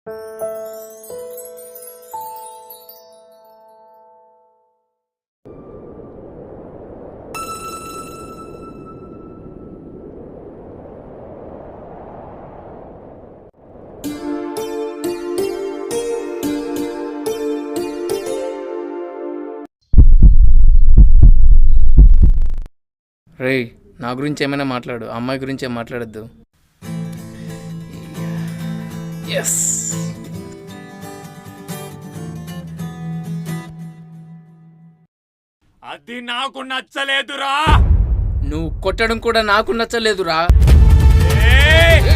రేయ్, నా గురించి ఏమైనా మాట్లాడు, అమ్మాయి గురించి ఏం మాట్లాడద్దు. ఎస్, అది నాకు నచ్చలేదురా. నువ్వు కొట్టడం కూడా నాకు నచ్చలేదురా. ఏయ్!